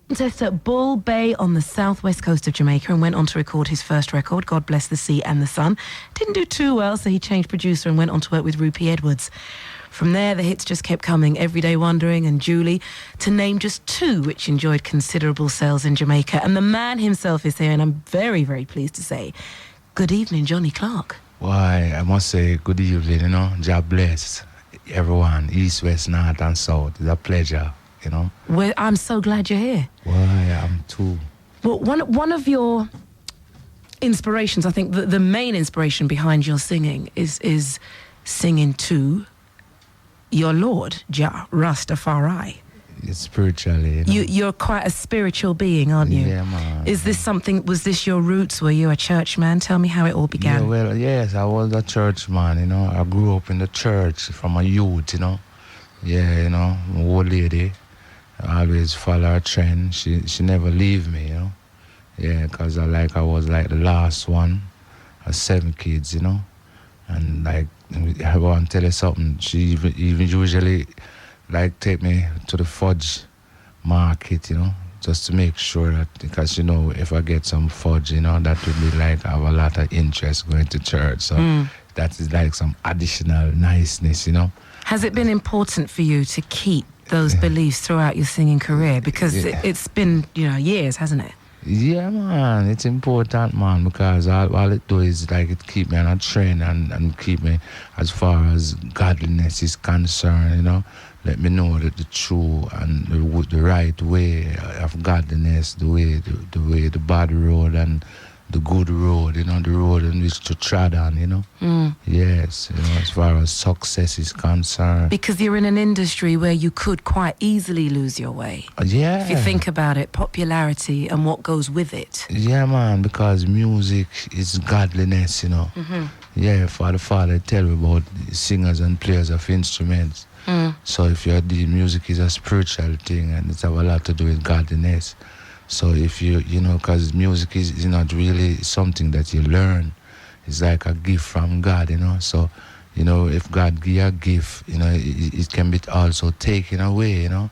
At Bull Bay on the southwest coast of Jamaica and went on to record his first record, God Bless the Sea and the Sun. Didn't do too well, so he changed producer and went on to work with Rupie Edwards. From there, the hits just kept coming, Everyday Wondering and Julie, to name just two which enjoyed considerable sales in Jamaica. And the man himself is here, and I'm very, very pleased to say, good evening, Johnny Clarke. Why, I must say good evening, God bless everyone, east, west, north and south. It's a pleasure. Well, I'm so glad you're here. Well, I am too. Well, one of your inspirations, I think the main inspiration behind your singing is singing to your Lord, Jah Rastafari. It's spiritually. You're quite a spiritual being, aren't you? Yeah, man. Was this your roots? Were you a church man? Tell me how it all began. Yeah, well, yes, I was a church man, I grew up in the church from a youth, Yeah, my old lady. I always follow her trend. She never leave me, Yeah, because I was like the last one of 7 kids, And I want to tell you something. She even usually take me to the fudge market, just to make sure that, because if I get some fudge, that would be I have a lot of interest going to church. So that is some additional niceness, Has it been important for you to keep those beliefs throughout your singing career? Because it's been, years, hasn't it? Yeah, man, it's important, man, because all it do is it keep me on a train and keep me as far as godliness is concerned, Let me know that the true and the right way of godliness, the bad road and the good road, the road in which to tread on, Yes, as far as success is concerned. Because you're in an industry where you could quite easily lose your way. Yeah. If you think about it, popularity and what goes with it. Yeah, man, because music is godliness, Mm-hmm. Yeah, Father tell me about singers and players of instruments. So if the music is a spiritual thing and it have a lot to do with godliness. So if because music is not really something that you learn. It's like a gift from God, So, if God give you a gift, it can be also taken away, and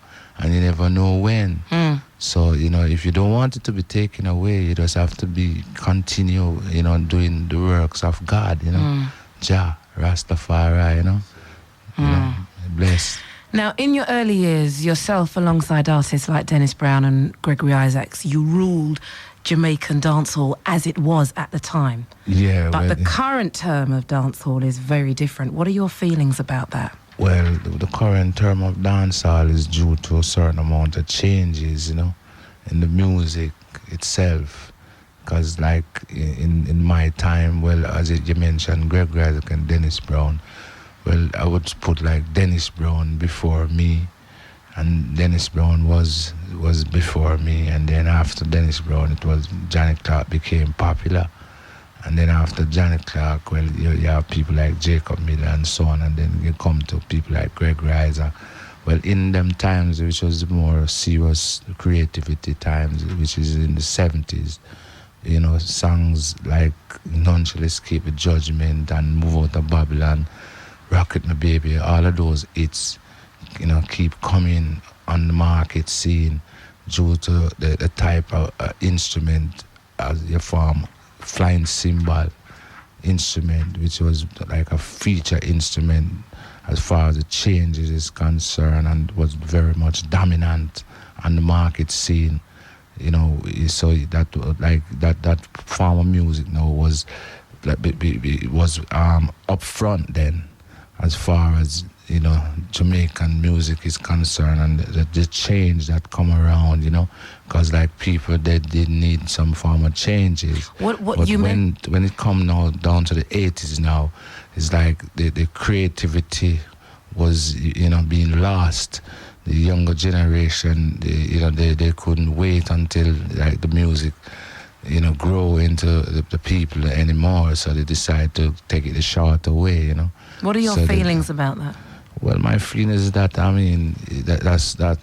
you never know when. So, if you don't want it to be taken away, you just have to continue, doing the works of God, Jah, Rastafari, bless. Now, in your early years, yourself alongside artists like Dennis Brown and Gregory Isaacs, you ruled Jamaican dancehall as it was at the time. Yeah. But the current term of dancehall is very different. What are your feelings about that? Well, the current term of dancehall is due to a certain amount of changes, in the music itself. Because in my time, well, as you mentioned, Gregory Isaacs and Dennis Brown, well, I would put Dennis Brown before me, and Dennis Brown was before me, and then after Dennis Brown, it was Johnny Clarke became popular, and then after Johnny Clarke, well, you have people like Jacob Miller and so on, and then you come to people like Gregory Isaacs. Well, in them times, which was the more serious creativity times, which is in the 70s, songs like None Shall Escape the Judgment and Move Out of Babylon, Rocket My Baby, all of those hits, keep coming on the market scene due to the type of instrument as you form, flying cymbal instrument, which was like a feature instrument as far as the changes is concerned and was very much dominant on the market scene. So that form of music now was up front then, as far as Jamaican music is concerned, and the change that come around, because people they did need some form of changes. What you mean? When it come now down to the 80s now, it's like the creativity was being lost. The younger generation, they couldn't wait until the music grow into the people anymore, so they decide to take it the shorter way, What are your feelings about that? Well, my feeling is that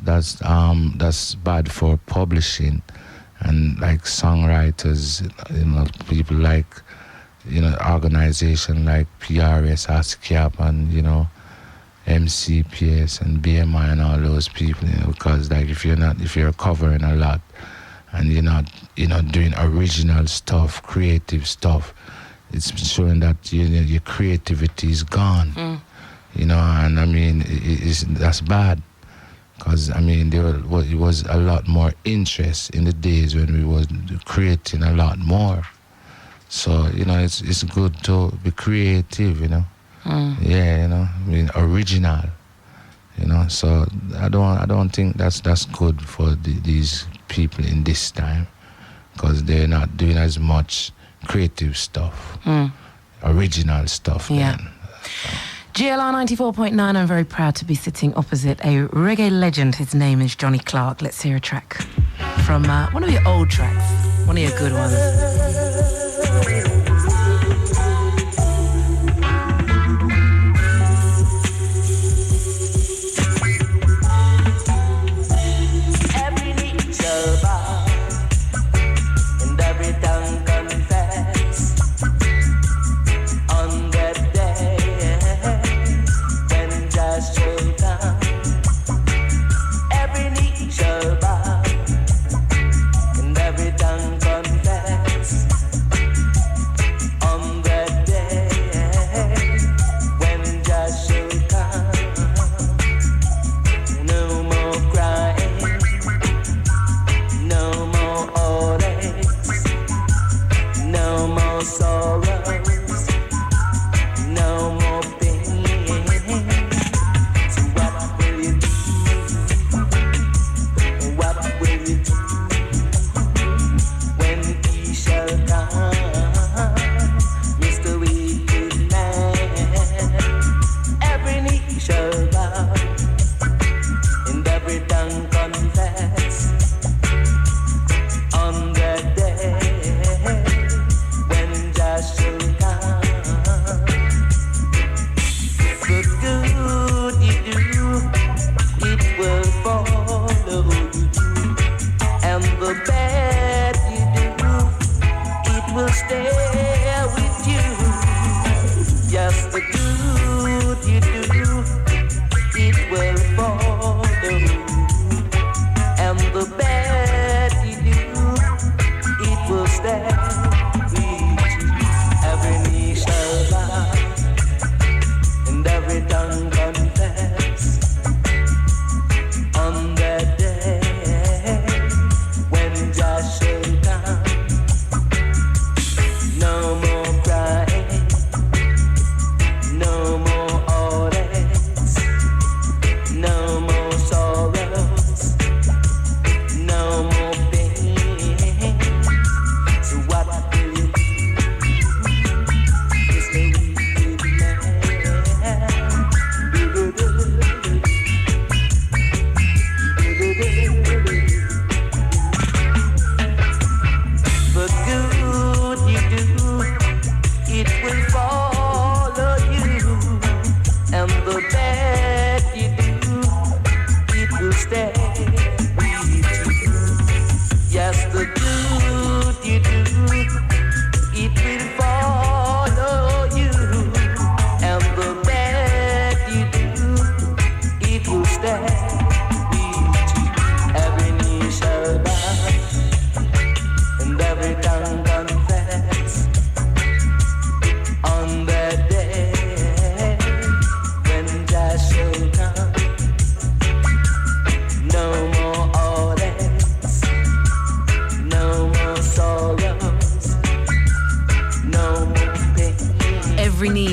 that's bad for publishing, and songwriters, people organization like PRS, ASCAP, and MCPS and BMI and all those people, because like if you're covering a lot and you're not doing original stuff, creative stuff, it's showing that your creativity is gone. And I mean that's bad, because I mean it was a lot more interest in the days when we was creating a lot more. So it's good to be creative, Yeah, I mean original, So I don't think that's good for these people in this time, because they're not doing as much creative stuff, original stuff. Yeah. Then. GLR 94.9, I'm very proud to be sitting opposite a reggae legend. His name is Johnny Clarke. Let's hear a track from one of your old tracks, one of your good ones.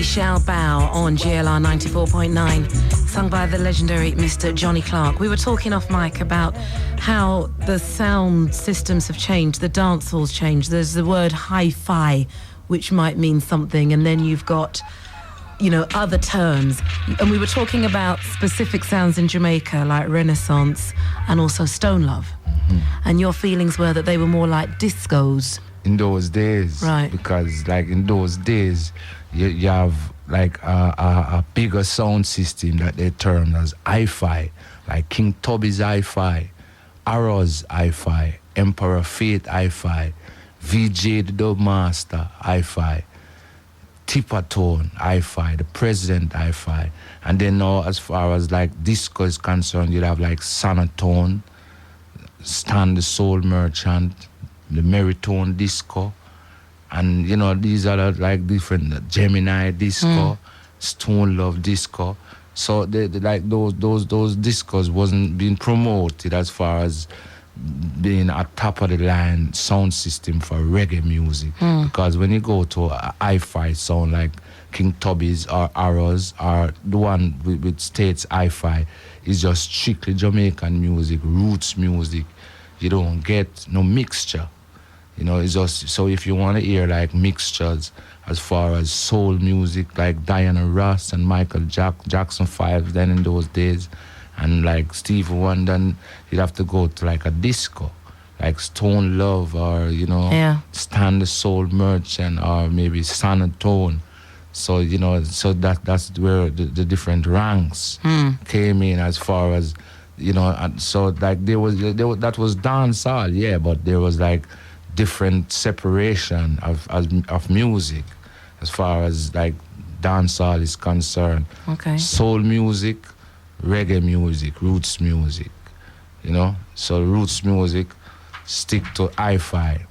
Shall Bow on GLR 94.9, sung by the legendary Mr. Johnny Clarke. We were talking off mic about how the sound systems have changed, the dance halls changed. There's the word hi-fi, which might mean something, and then you've got, other terms. And we were talking about specific sounds in Jamaica, like Renaissance and also Stone Love. And your feelings were that they were more like discos. In those days. Right. Because, like, in those days, you have like a bigger sound system that they term as hi-fi, like King Tubby's hi-fi, Arrow's hi-fi, Emperor Fate hi-fi, VJ the Dub Master hi-fi, tipper tone, hi-fi, the president hi-fi. And then now as far as like disco is concerned, you'd have like sonotone, Stan the Soul Merchant, the Meritone disco. And you know, these are like different Gemini disco, Stone Love disco. So they like those discos wasn't being promoted as far as being a top of the line sound system for reggae music. Because when you go to a hi-fi sound like King Tubby's or Arrows or the one with States hi-fi, is just strictly Jamaican music, roots music. You don't get no mixture. You know, it's just, so if you want to hear like mixtures as far as soul music like Diana Ross and Michael Jackson 5 then in those days, and like Stevie Wonder, you'd have to go to like a disco, like Stone Love or, you know, Stan the Soul Merchant or maybe Sonotone. So, you know, so that's where the different ranks came in as far as, you know, and so like there was that was dancehall, yeah, but there was like different separation of music as far as like dancehall is concerned. Okay. Soul music, reggae music, roots music, you know. So roots music stick to hi-fi,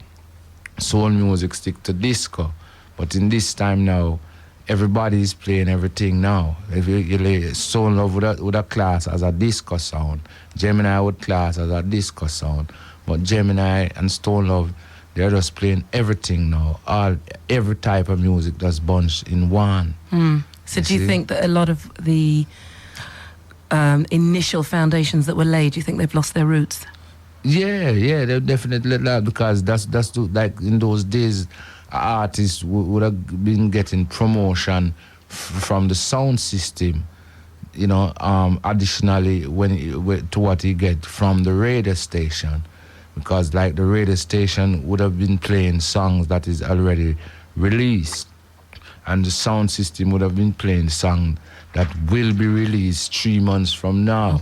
soul music stick to disco. But in this time now, everybody is playing everything now. If you Soul Love would a class as a disco sound, Gemini would class as a disco sound, but Gemini and Stone Love, they're just playing everything now. Every type of music that's bunched in one. So do you think that a lot of the initial foundations that were laid, do you think they've lost their roots? Yeah, they definitely that, because that's like in those days, artists would have been getting promotion from the sound system, you know, additionally to what he get from the radio station. Because like the radio station would have been playing songs that is already released, and the sound system would have been playing songs that will be released 3 months from now,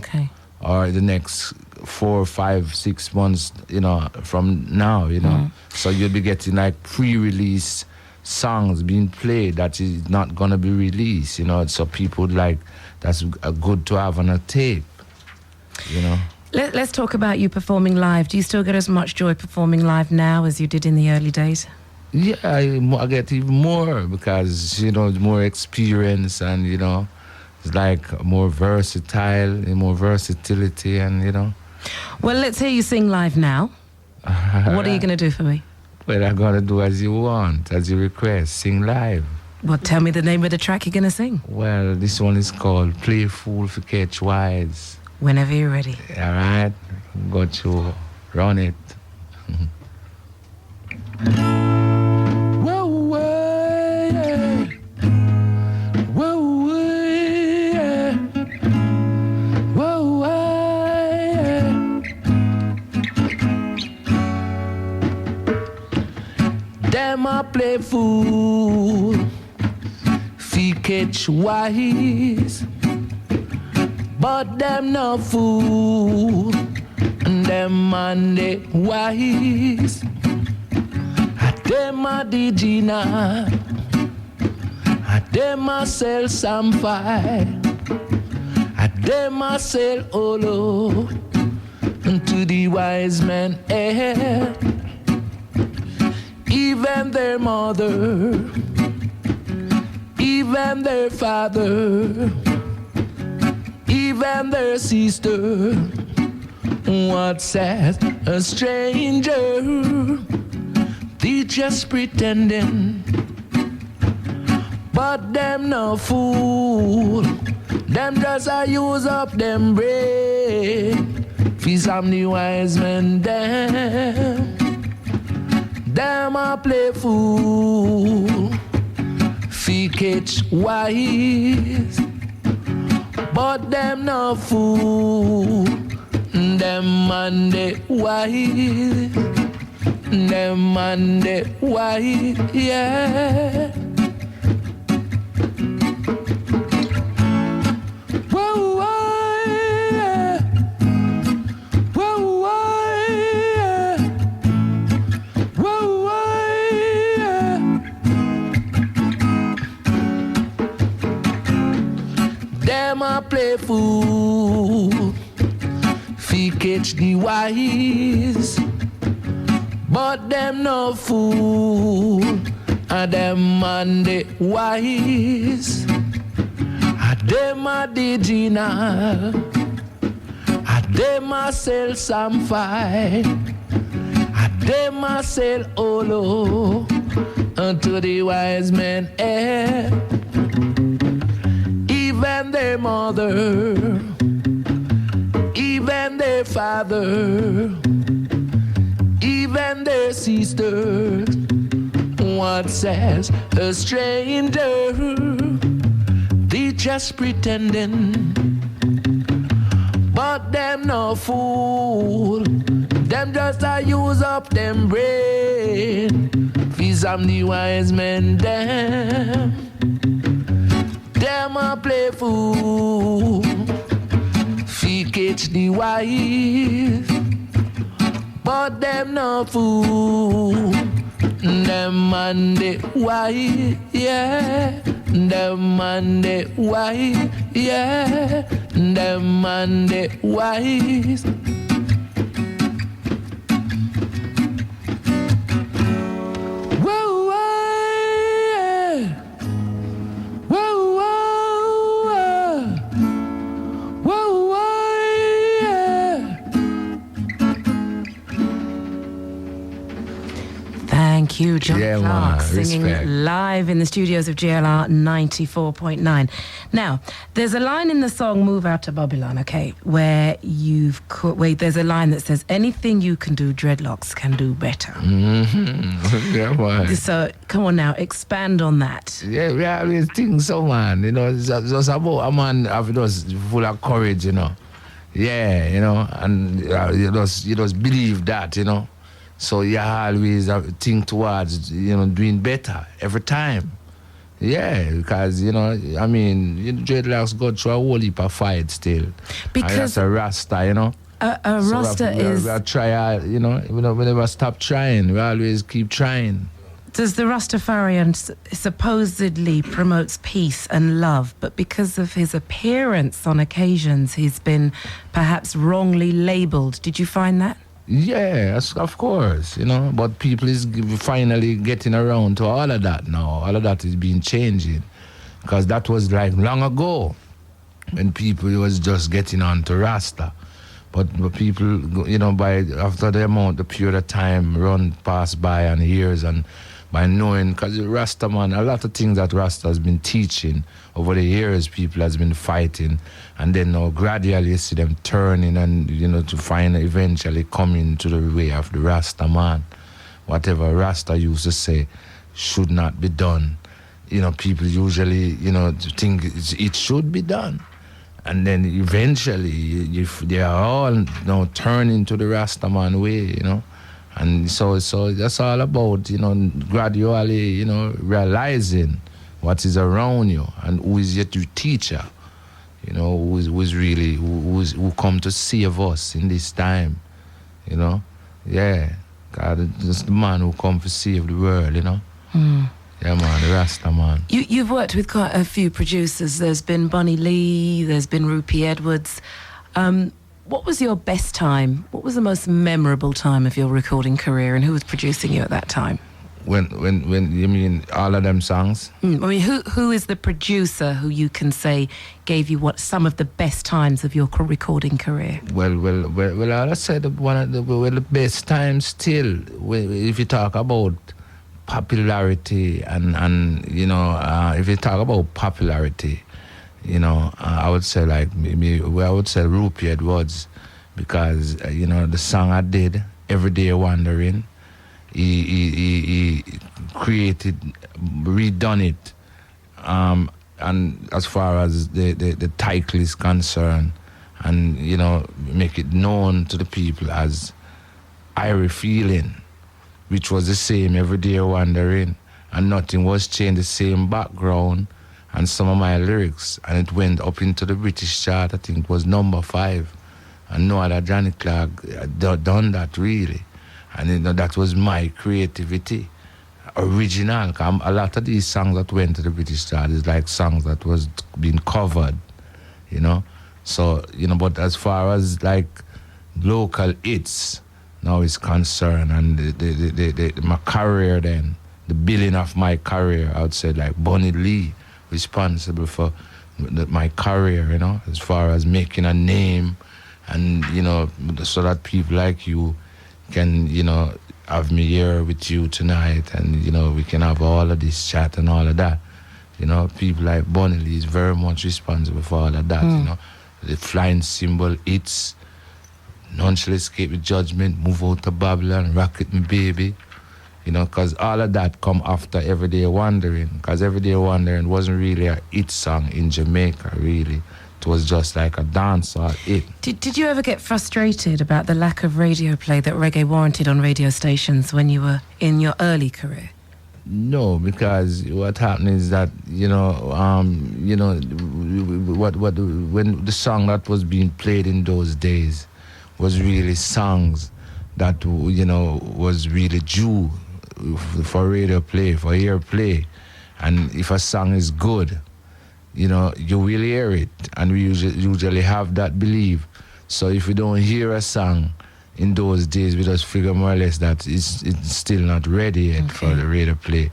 or the next 4, 5, 6 months, you know, from now, you know. So you'll be getting like pre-release songs being played that is not gonna be released, you know. So people like that's good to have on a tape, you know. Let's talk about you performing live. Do you still get as much joy performing live now as you did in the early days? Yeah, I get even more because, you know, more experience and, you know, it's like more versatile, more versatility and, you know. Well, let's hear you sing live now. What are you going to do for me? Well, I'm going to do as you want, as you request, sing live. Well, tell me the name of the track you're going to sing. Well, this one is called Play Fool for Catch Wise. Whenever you're ready. All right, go to run it. Whoa, whoa, yeah. Whoa, whoa, yeah. Whoa, whoa, yeah. Them a play fool, fi catch wise. But them no fool, and them man they wise. Them a digina, them a sell some fire, them a sell olo to the wise men. Even their mother, even their father, even their sister, what says a stranger? They just pretending, but them no fool. Them just a use up them brain. For some the wise men them a play fool. Fi catch wise. But them no fool, them man they wise, them man they wise, yeah. Whoa, whoa, yeah. Whoa, whoa, yeah. Whoa, whoa, yeah. teach the wise, but them no fool, and them man they wise, and them a diginal, and them a sell some fight, and them a sell olo unto the wise men eh. Even their mother, even their father, even their sisters, what says a stranger, they just pretending, but them no fool, them just a use up them brain, for some the wise men them a play fool, fi catch the wise, but them no fool, them man they wise, yeah, them man they wise, yeah, them man they wise. Thank you, John Clarke, singing live in the studios of GLR 94.9. Now, there's a line in the song "Move Out to Babylon," okay, where there's a line that says, "Anything you can do, dreadlocks can do better." Mm-hmm. Yeah, man. So, come on now, expand on that. Yeah, we always think so, man. You know, it's just about a man full of courage, you know. Yeah, you know, and you just believe that, you know. So you always think towards, you know, doing better every time. Yeah, because, you know, I mean, dreadlocks go through a whole heap of fight still. Because and that's a Rasta, you know. A Rasta is... We try, you know, we never stop trying. We always keep trying. Does the Rastafarian supposedly promotes peace and love, but because of his appearance on occasions, he's been perhaps wrongly labelled. Did you find that? Yes, of course, you know, but people is finally getting around to all of that now. All of that is being changing, because that was like long ago when people was just getting on to Rasta. But people, you know, after the period of time run past by and years, and by knowing, because Rasta, man, a lot of things that Rasta has been teaching over the years, people has been fighting, and then now gradually you see them turning and, you know, to find eventually coming to the way of the Rasta man. Whatever Rasta used to say should not be done, you know, people usually, you know, think it should be done. And then eventually they are all, you know, turning to the Rasta man way, you know. And so that's all about, you know, gradually, you know, realizing what is around you and who is yet your teacher, you know, who come to save us in this time, you know. Yeah, God, just the man who come to save the world, you know. Yeah, man, the Rasta man. You've worked with quite a few producers. There's been Bonnie Lee, there's been Rupie Edwards. What was your best time? What was the most memorable time of your recording career, and who was producing you at that time? When you mean all of them songs? I mean, who is the producer who you can say gave you some of the best times of your recording career? Well, I said one of the best times still. If you talk about popularity and you know, if you talk about popularity, you know, I would say I would say Rupie Edwards, because you know, the song I did, Everyday Wandering, he created, redone it, and as far as the title is concerned, and you know, make it known to the people as Irie Feeling, which was the same, Everyday Wandering, and nothing was changed, the same background and some of my lyrics, and it went up into the British chart. I think it was number 5, and no other Johnny Clarke done that really. And you know, that was my creativity, original. A lot of these songs that went to the British chart is like songs that was being covered, you know. So, you know, but as far as like local hits now is concerned, and my career then, the building of my career, I would say like Bunny Lee responsible for my career, you know, as far as making a name, and you know, so that people like you can, you know, have me here with you tonight, and you know, we can have all of this chat and all of that. You know, people like Bunny Lee is very much responsible for all of that. You know, the flying symbol hits. None shall escape the judgment, move out to Babylon, rock it, me baby. You know, because all of that come after Everyday Wandering. Because Everyday Wandering wasn't really a hit song in Jamaica, really. It was just like a dancehall hit. Did you ever get frustrated about the lack of radio play that reggae warranted on radio stations when you were in your early career? No, because what happened is that, when the song that was being played in those days was really songs that, you know, was really due for radio play, for ear play. And if a song is good, you know, you will hear it. And we usually have that belief. So if we don't hear a song in those days, we just figure more or less that it's still not ready yet for the radio play.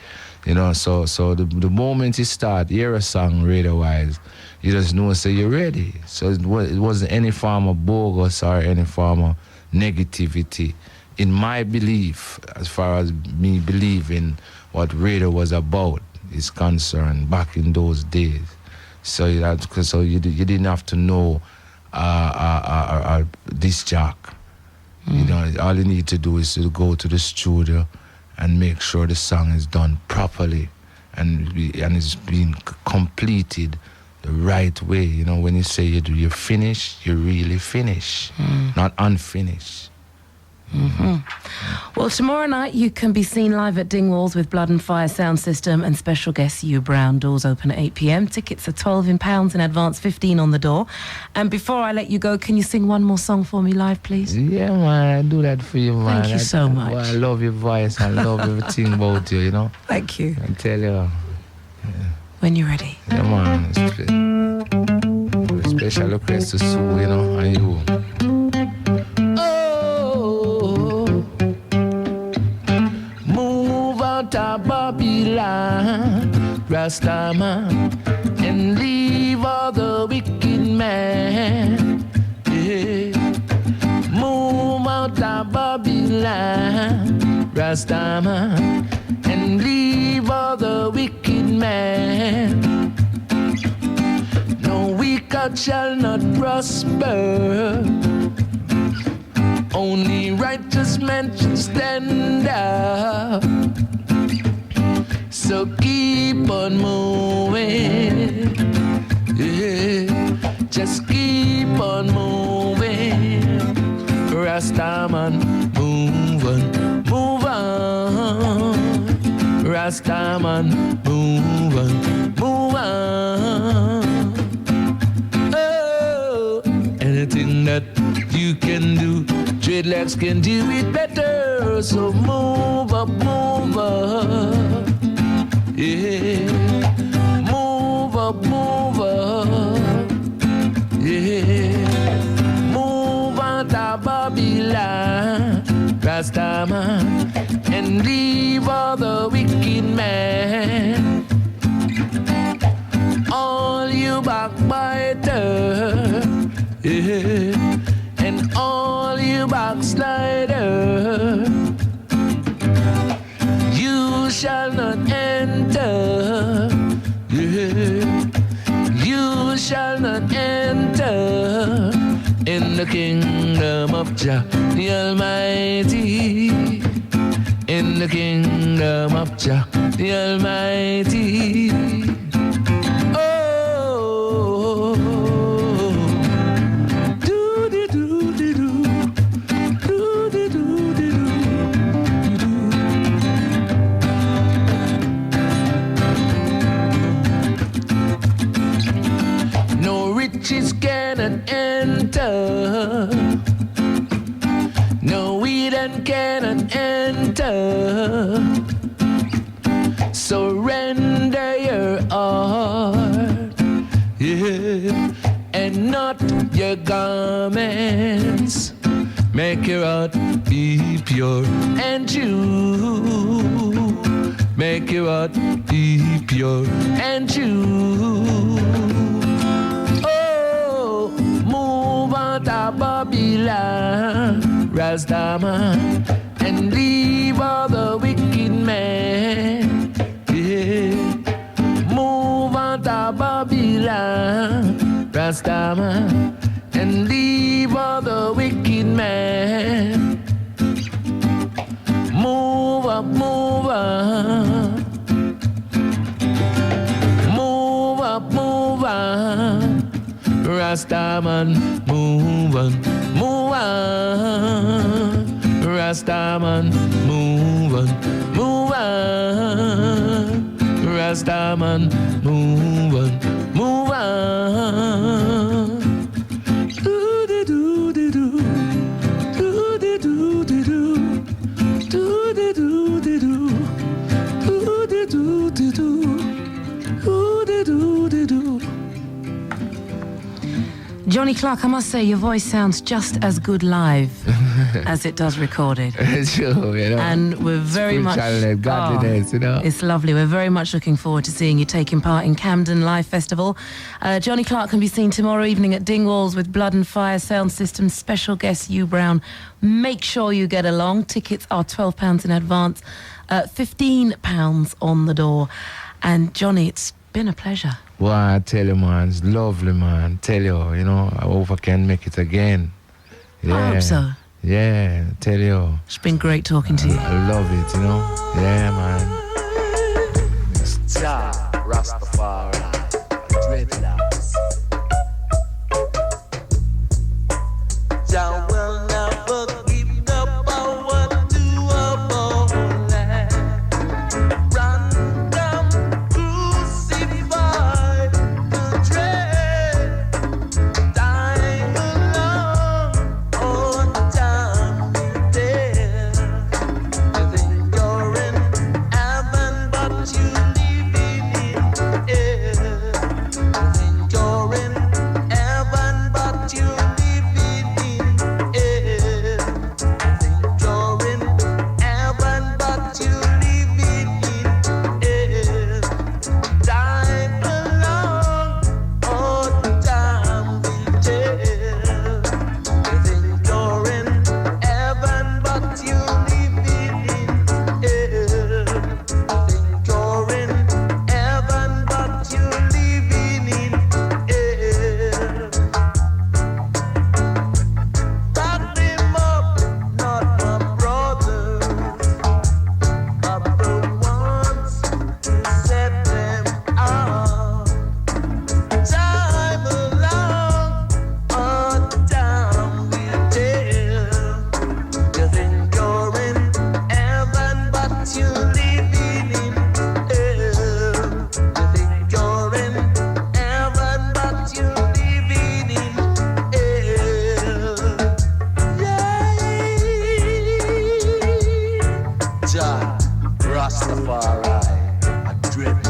You know, so the moment you start, hear a song radio-wise, you just know, say you're ready. So it wasn't any form of bogus or any form of negativity. In my belief, as far as me believing what radio was about is concerned back in those days. So you didn't have to know this jack. You know, all you need to do is to go to the studio and make sure the song is done properly and it's being completed the right way. You know, when you say you finish, you really finish, not unfinished. Well, tomorrow night you can be seen live at Dingwalls with Blood and Fire Sound System and special guest Hugh Brown. Doors open at 8 p.m. Tickets are £12 in advance, 15 on the door. And before I let you go, can you sing one more song for me live, please? Yeah, man, I do that for you, man. Thank you so much. I love your voice. I love everything about you, you know. Thank you. I tell you. When you're ready. Yeah, man. Special request to Sue, you know, and you. Babylon, Rastaman, and leave all the wicked man. Yeah. Move out of Babylon, Rastaman, and leave all the wicked man. No wicked shall not prosper. Only righteous men should stand up. So keep on moving, yeah. Just keep on moving, Rastaman, move on, Rastaman, move on. Oh, anything that you can do, dreadlocks can do it better. So move up, yeah, move up, yeah, move out of Babylon, Rastaman, and leave all the wicked men. All you backbiter, yeah, and all you backslider, you shall not enter, yeah. You shall not enter in the kingdom of Jah the Almighty. In the kingdom of Jah the Almighty. Oh, do-de-do-de-do. Riches cannot enter. No Eden cannot enter. Surrender your heart, yeah, and not your garments. Make your heart be pure and true. Make your heart be pure and true. Oh, move out of Babylon, Rastaman, and leave all the wicked men. Yeah, move out of Babylon, Rastaman, and leave all the wicked men. Move up, move up. Move up, move up. Rastaman, move on, move on. Rastaman, move on, move on. Rastaman, move on, move on. Johnny Clarke, I must say, your voice sounds just as good live as it does recorded. Sure, you know. And we're very much... godliness, you know. It's lovely. We're very much looking forward to seeing you taking part in Camden Live Festival. Johnny Clarke can be seen tomorrow evening at Dingwalls with Blood and Fire Sound System special guest Hugh Brown. Make sure you get along. Tickets are £12 in advance, £15 on the door. And Johnny, it's been a pleasure. Well, I tell you, man, it's lovely, man. Tell you, you know, I hope I can make it again. Yeah. I hope so. Yeah, tell you. It's been great talking to you. I love it, you know. Yeah, man. Jah Rastafari, dreadlocks. Jah will never give the power to a born land. Random crucified the dread. Dying alone, all the time we dead. You think you're in heaven, but you living in hell. You think you're in heaven, but you living in hell. You think you're in heaven, but you living in hell. Dying alone, all the time we tell. You think you're in heaven, but you living in hell. You think you're in heaven, but you living in hell. Back them up, not my brothers, but the ones who set them out. Time along, all the time we tell. You think you're in heaven, but you living in hell. You think you're in heaven, but you living in hell. Yeah. Jah Rastafari, a dreadlock.